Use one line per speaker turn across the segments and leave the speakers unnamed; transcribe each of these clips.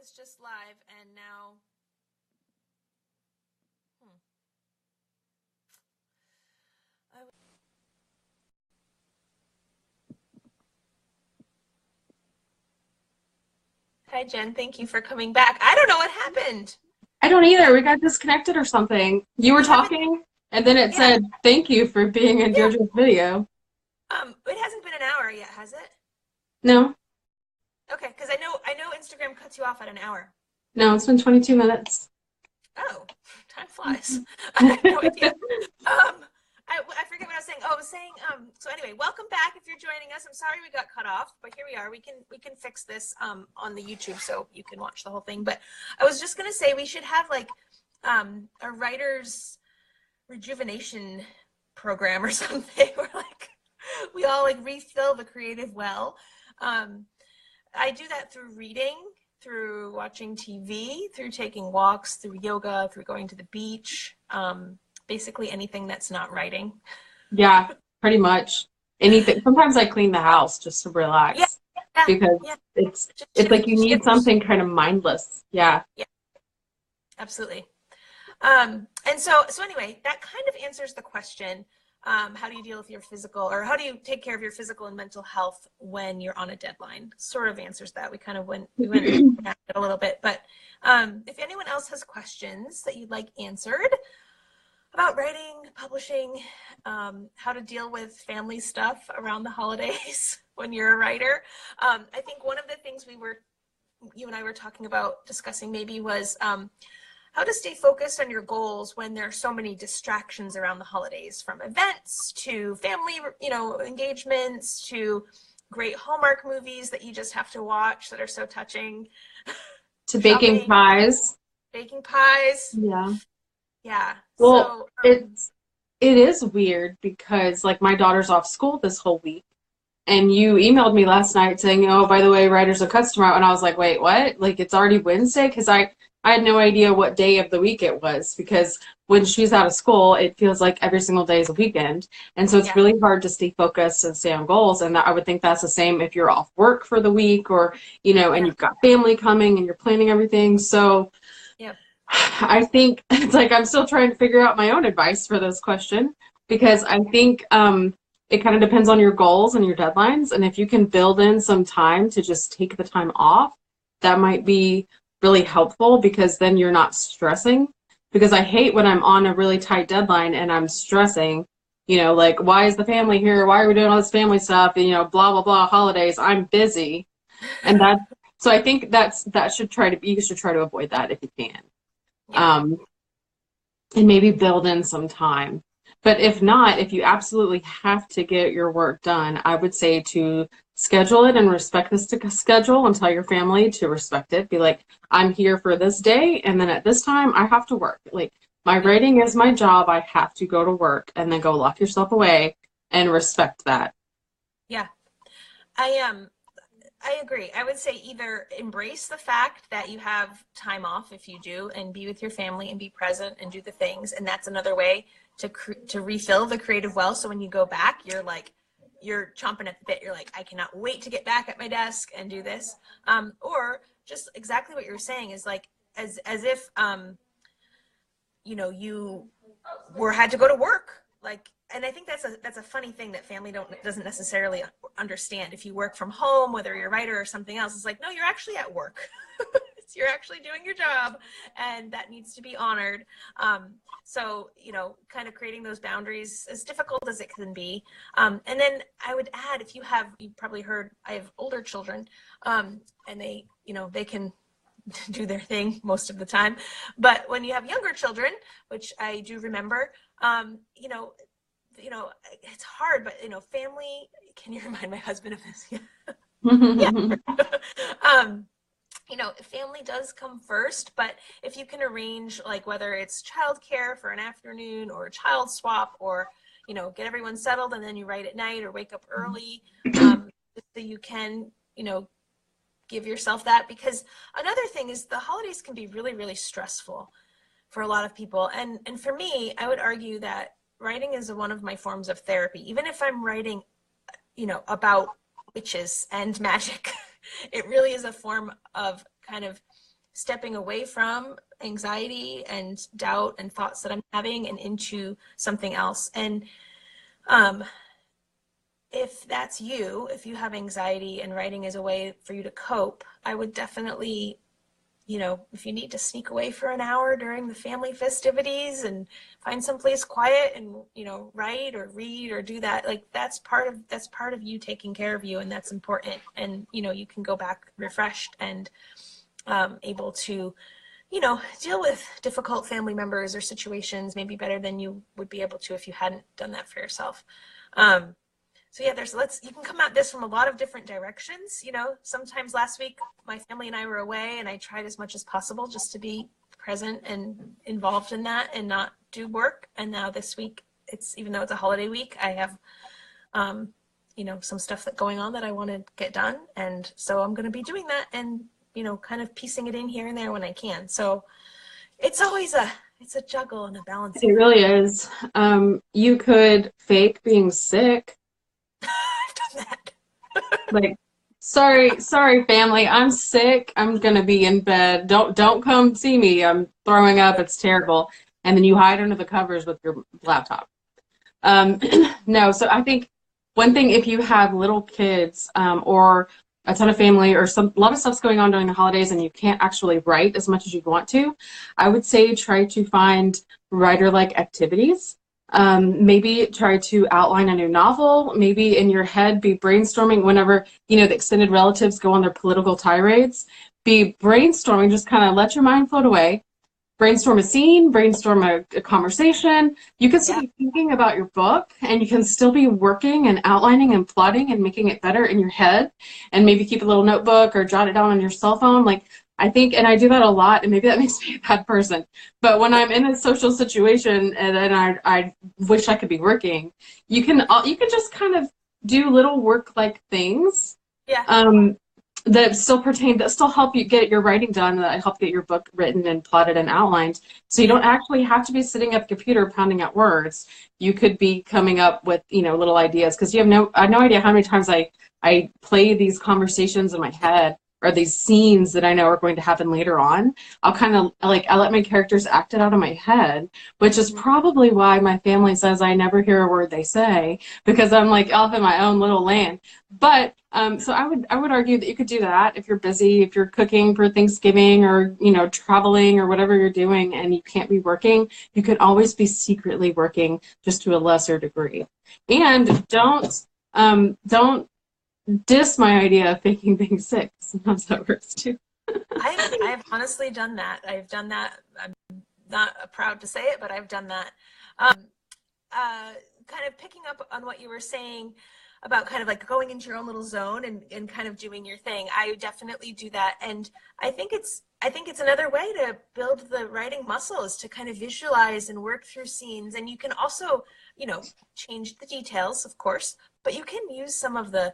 was just live, and now. Hmm. I... Hi, Jen. Thank you for coming back. I don't know what happened.
I don't either. We got disconnected or something. You were
We haven't.
talking, and then it
Yeah,
said, "Thank you for being in
yeah.
JoJo's video."
It hasn't been an hour yet, has it?
No,
Okay, because I know Instagram cuts you off at an hour.
no, it's been 22 minutes.
Oh, time flies. I have no idea. I forget what I was saying. Oh, I was saying, so anyway, welcome back if you're joining us. I'm sorry we got cut off, but here we are. We can fix this on the YouTube so you can watch the whole thing. But I was just gonna say we should have like a writer's rejuvenation program or something where like we all like refill the creative well. Um, I do that through reading, through watching TV, through taking walks, through yoga, through going to the beach, basically anything that's not writing.
Yeah, pretty much anything. Sometimes I clean the house just to
Yeah,
relax
yeah,
because
yeah. Just
it's like you need
shift.
something kind of mindless. Yeah.
Yeah, absolutely. And so anyway, that kind of answers the question. How do you deal with your physical, or how do you take care of your physical and mental health when you're on a deadline? Sort of answers that. We went at it a little bit, but if anyone else has questions that you'd like answered about writing, publishing, how to deal with family stuff around the holidays when you're a writer, I think one of the things you and I were talking about discussing maybe was how to stay focused on your goals when there are so many distractions around the holidays, from events to family, engagements to great Hallmark movies that you just have to watch that are so touching,
To baking
shopping,
pies.
baking pies.
Yeah.
Yeah.
Well,
So,
it is weird because like my daughter's off school this whole week. And you emailed me last night saying, "Oh, by the way, Writers of Cuts tomorrow." And I was like, "Wait, what? Like it's already Wednesday?" Because I had no idea what day of the week it was. Because when she's out of school, it feels like every single day is a weekend, and so it's
yeah.
really hard to stay focused and stay on goals. And I would think that's the same if you're off work for the week, or and
Yeah.
you've got family coming and you're planning everything. So
Yep.
I think it's like I'm still trying to figure out my own advice for this question
Yeah.
because I think it kind of depends on your goals and your deadlines. And if you can build in some time to just take the time off, that might be really helpful because then you're not stressing. Because I hate when I'm on a really tight deadline and I'm stressing, like, why is the family here? Why are we doing all this family stuff? And, blah, blah, blah, holidays. I'm busy. And so I think you should try to avoid that if you can.
Yeah.
Um, and maybe build in some time. But if not, if you absolutely have to get your work done, I would say to schedule it and respect this schedule and tell your family to respect it. Be like, I'm here for this day, and then at this time, I have to work. Like, my
Yeah.
writing is my job. I have to go to work, and then go lock yourself away and respect that.
Yeah. I agree. I would say either embrace the fact that you have time off if you do, and be with your family and be present and do the things, and that's another way to refill the creative well. So when you go back, you're chomping at the bit. You're like, I cannot wait to get back at my desk and do this. Or just exactly what you're saying is like as if you had to go to work, like. And I think that's a funny thing that family doesn't necessarily understand. If you work from home, whether you're a writer or something else, it's like, no, you're actually at work. You're actually doing your job, and that needs to be honored. So kind of creating those boundaries, as difficult as it can be. And then I would add, if you probably heard, I have older children, and they can do their thing most of the time. But when you have younger children, which I do remember, it's hard, but family. Can you remind my husband of this? Yeah. um, family does come first, but if you can arrange, like, whether it's childcare for an afternoon or a child swap, or get everyone settled and then you write at night or wake up early, so you can give yourself that. Because another thing is the holidays can be really, really stressful for a lot of people, and for me, I would argue that writing is one of my forms of therapy. Even if I'm writing, about witches and magic, it really is a form of kind of stepping away from anxiety and doubt and thoughts that I'm having and into something else. And if that's you, if you have anxiety and writing is a way for you to cope, I would definitely, if you need to sneak away for an hour during the family festivities and find someplace quiet and, write or read or do that, like that's part of you taking care of you, and that's important. And, you can go back refreshed and able to, deal with difficult family members or situations maybe better than you would be able to if you hadn't done that for yourself. So yeah, you can come at this from a lot of different directions. Sometimes last week my family and I were away, and I tried as much as possible just to be present and involved in that and not do work. And now this week, even though it's a holiday week, I have, some stuff going on that I want to get done. And so I'm going to be doing that and, kind of piecing it in here and there when I can. So it's always it's a juggle and a balance.
It really is. You could fake being sick.
I've done that.
Like, sorry family, I'm sick, I'm gonna be in bed, don't come see me, I'm throwing up, it's terrible. And then you hide under the covers with your laptop. No, so I think one thing, if you have little kids or a ton of family or a lot of stuff's going on during the holidays and you can't actually write as much as you'd want to, I would say try to find writer-like activities. Maybe try to outline a new novel, maybe in your head be brainstorming whenever, the extended relatives go on their political tirades, be brainstorming, just kind of let your mind float away, brainstorm a scene, brainstorm a conversation. You can still be thinking about your book, and you can still be working and outlining and plotting and making it better in your head, and maybe keep a little notebook or jot it down on your cell phone. Like, I think, and I do that a lot, and maybe that makes me a bad person, but when I'm in a social situation and I wish I could be working, you can just kind of do little work-like things that still help you get your writing done, that help get your book written and plotted and outlined. So you don't actually have to be sitting at the computer pounding out words. You could be coming up with, little ideas, because I have no idea how many times I play these conversations in my head, or these scenes that I know are going to happen later on. I let my characters act it out in my head, which is probably why my family says I never hear a word they say, because I'm like off in my own little land. But so I would argue that you could do that if you're busy, if you're cooking for Thanksgiving or, traveling or whatever you're doing and you can't be working, you could always be secretly working, just to a lesser degree. And don't diss my idea of faking being sick. Sometimes that works too.
I've honestly done that. I've done that. I'm not proud to say it, but I've done that. Kind of picking up on what you were saying about kind of like going into your own little zone and kind of doing your thing. I definitely do that. And I think it's another way to build the writing muscles, to kind of visualize and work through scenes. And you can also, change the details, of course, but you can use some of the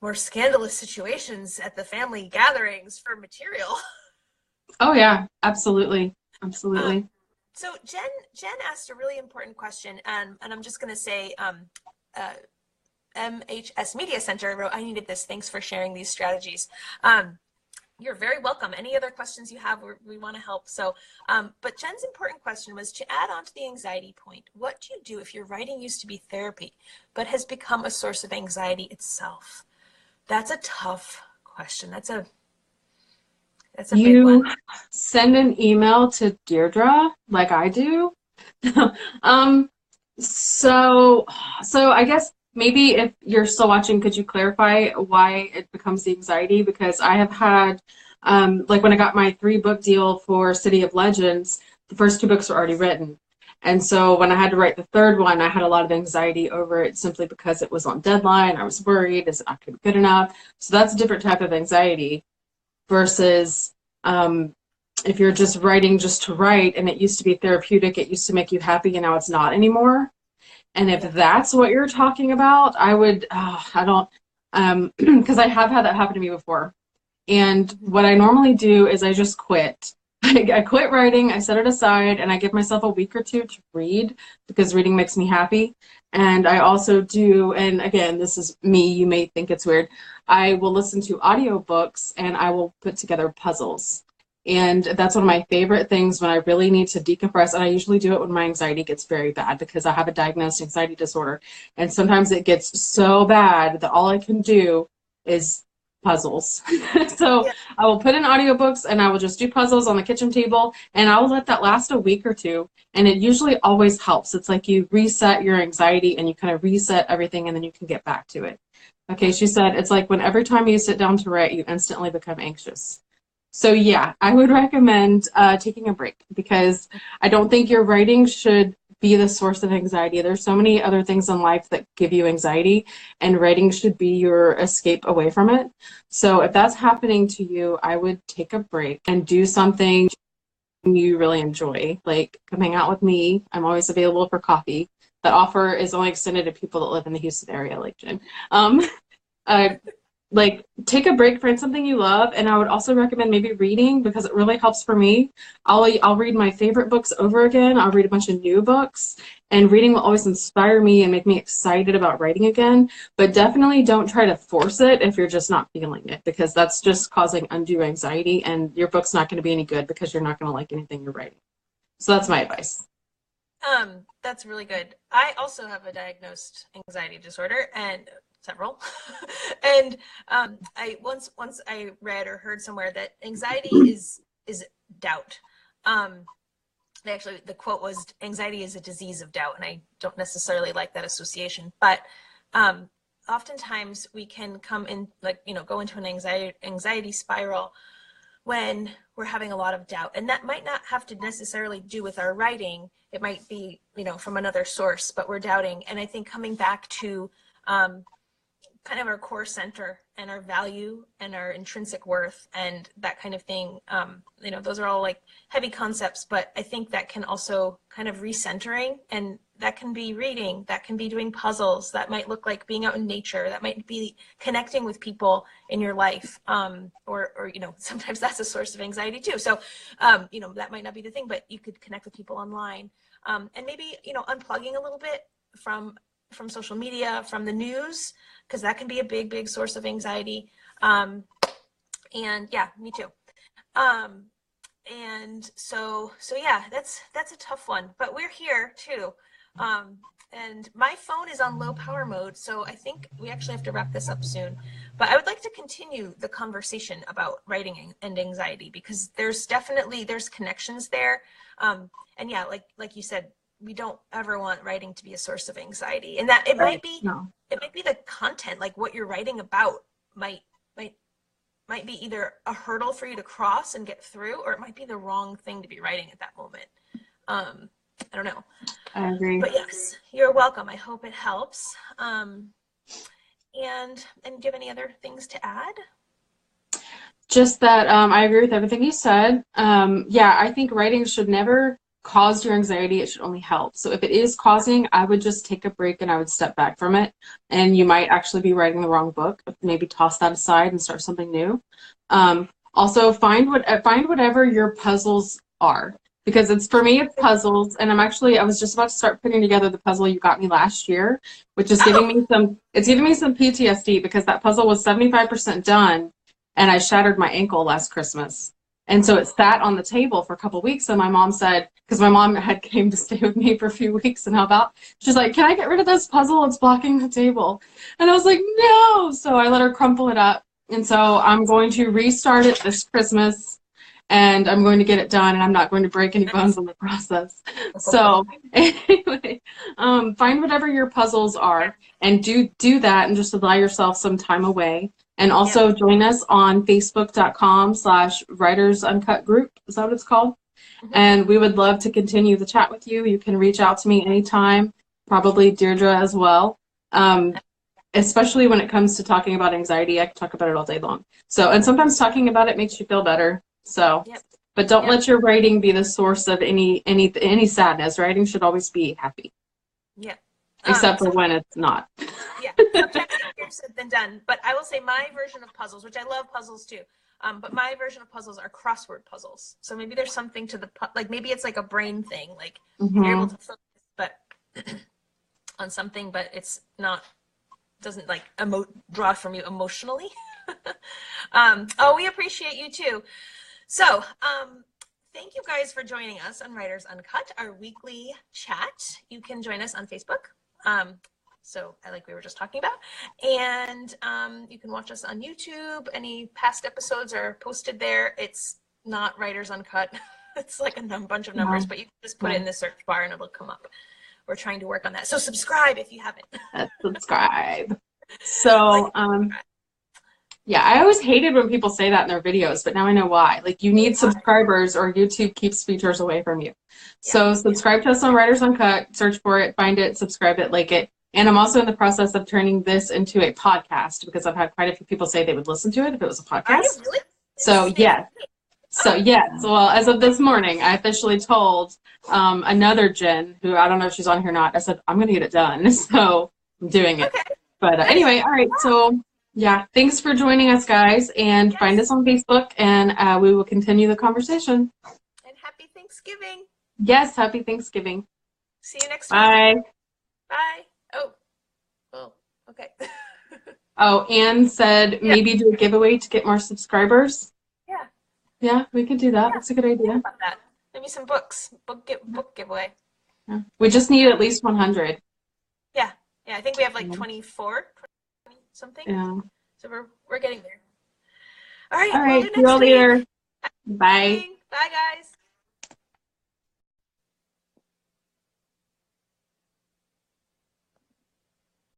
more scandalous situations at the family gatherings for material.
Oh yeah, absolutely. Absolutely.
So Jen asked a really important question, and I'm just going to say, MHS Media Center wrote, "I needed this. Thanks for sharing these strategies." You're very welcome. Any other questions you have, we want to help. So, but Jen's important question was, to add on to the anxiety point, what do you do if your writing used to be therapy, but has become a source of anxiety itself? That's a tough question. That's a big one.
Send an email to Deirdre like I do. So I guess maybe if you're still watching, could you clarify why it becomes the anxiety? Because I have had, like when I got my 3-book deal for City of Legends, the first 2 books were already written. And so when I had to write the 3rd one, I had a lot of anxiety over it, simply because it was on deadline. I was worried, is it not going to be good enough? So that's a different type of anxiety versus if you're just writing just to write, and it used to be therapeutic, it used to make you happy, and now it's not anymore. And if that's what you're talking about, I would, I don't, because I have had that happen to me before. And what I normally do is I just quit. I quit writing, I set it aside, and I give myself a week or 2 to read, because reading makes me happy. And I also do, and again, this is me, you may think it's weird, I will listen to audiobooks and I will put together puzzles. And that's one of my favorite things when I really need to decompress. And I usually do it when my anxiety gets very bad because I have a diagnosed anxiety disorder. And sometimes it gets so bad that all I can do is puzzles. So
Yeah.
I will put in audiobooks and I will just do puzzles on the kitchen table and I will let that last a week or two. And it usually always helps. It's like you reset your anxiety and you kind of reset everything and then you can get back to it. Okay, she said, it's like when every time you sit down to write, you instantly become anxious. So yeah, I would recommend taking a break because I don't think your writing should be the source of anxiety. There's so many other things in life that give you anxiety, and writing should be your escape away from it. So if that's happening to you, I would take a break and do something you really enjoy, like come hang out with me. I'm always available for coffee. That offer is only extended to people that live in the Houston area, like Jen. Um, uh, like take a break, find something you love, and I would also recommend maybe reading because it really helps for me. I'll read my favorite books over again. I'll read a bunch of new books, and reading will always inspire me and make me excited about writing again. But definitely don't try to force it if you're just not feeling it because that's just causing undue anxiety, and your book's not going to be any good because you're not going to like anything you're writing. So that's my advice.
That's really good. I also have a diagnosed anxiety disorder and several. And I once I read or heard somewhere that anxiety is doubt. Actually the quote was anxiety is a disease of doubt, and I don't necessarily like that association, but oftentimes we can come in, like, go into an anxiety spiral when we're having a lot of doubt. And that might not have to necessarily do with our writing. It might be, from another source, but we're doubting. And I think coming back to kind of our core center and our value and our intrinsic worth and that kind of thing, those are all like heavy concepts, but I think that can also kind of recentering, and that can be reading, that can be doing puzzles, that might look like being out in nature, that might be connecting with people in your life, or sometimes that's a source of anxiety too. So that might not be the thing, but you could connect with people online, and maybe unplugging a little bit from social media, from the news, because that can be a big source of anxiety. And yeah, me too. And so yeah, that's a tough one, but we're here too. And my phone is on low power mode, so I think we actually have to wrap this up soon. But I would like to continue the conversation about writing and anxiety, because there's connections there. And yeah, like you said, we don't ever want writing to be a source of anxiety, and that it might be the content, like what you're writing about might be either a hurdle for you to cross and get through, or it might be the wrong thing to be writing at that moment. I don't know.
I agree.
But yes, you're welcome. I hope it helps. And do you have any other things to add?
Just that I agree with everything you said. Yeah, I think writing should never cause your anxiety. It should only help. So if it is causing, I would just take a break and I would step back from it. And you might actually be writing the wrong book. Maybe toss that aside and start something new. Also, find whatever your puzzles are. Because for me, it's puzzles, and I was just about to start putting together the puzzle you got me last year, which is giving me some PTSD, because that puzzle was 75% done, and I shattered my ankle last Christmas. And so it sat on the table for a couple of weeks, and my mom said, because my mom had came to stay with me for a few weeks and help out, she's like, can I get rid of this puzzle? It's blocking the table. And I was like, no. So I let her crumple it up. And so I'm going to restart it this Christmas, and I'm going to get it done, and I'm not going to break any bones in the process. So anyway, find whatever your puzzles are and do that, and just allow yourself some time away. And also join us on facebook.com/Writers Uncut Group. Is that what it's called? Mm-hmm. And we would love to continue the chat with you. You can reach out to me anytime, probably Deirdre as well. Especially when it comes to talking about anxiety, I can talk about it all day long. So, and sometimes talking about it makes you feel better. So, but don't let your writing be the source of any sadness. Writing should always be happy.
Yeah.
Except for when it's not.
Yeah. Sometimes easier said than done. But I will say my version of puzzles, which I love puzzles too. But my version of puzzles are crossword puzzles. So maybe there's something to like maybe it's like a brain thing. Like you're able to focus, but on something, but it's not. Doesn't like draw from you emotionally. We appreciate you too. So, thank you guys for joining us on Writers Uncut, our weekly chat. You can join us on Facebook. So like we were just talking about, and you can watch us on YouTube. Any past episodes are posted there. It's not Writers Uncut. It's like a bunch of numbers, but you can just put it in the search bar and it'll come up. We're trying to work on that. So subscribe if you haven't.
Subscribe. So, yeah, I always hated when people say that in their videos, but now I know why. Like, you need subscribers or YouTube keeps features away from you. So subscribe to us on Writers Uncut, search for it, find it, subscribe it, like it. And I'm also in the process of turning this into a podcast because I've had quite a few people say they would listen to it if it was a podcast.
Are you really?
So, yes. So, yes. Well, as of this morning, I officially told another Jen, who I don't know if she's on here or not, I said, I'm going to get it done. So, I'm doing it. Okay. But anyway, all right. So, yeah, thanks for joining us, guys. And find us on Facebook, and we will continue the conversation.
And happy Thanksgiving.
Yes, happy Thanksgiving.
See you next
Bye.
week. Bye. Oh, well, okay.
Oh, Anne said maybe do a giveaway to get more subscribers.
Yeah.
Yeah, we could do that.
Yeah.
That's a good idea.
About that. Maybe some books. Book giveaway.
Yeah. We just need at least 100.
Yeah. Yeah, I think we have like 24, 20 something.
Yeah.
So we're getting there. All right.
All right.
We'll
See you all later. Bye.
Bye, guys.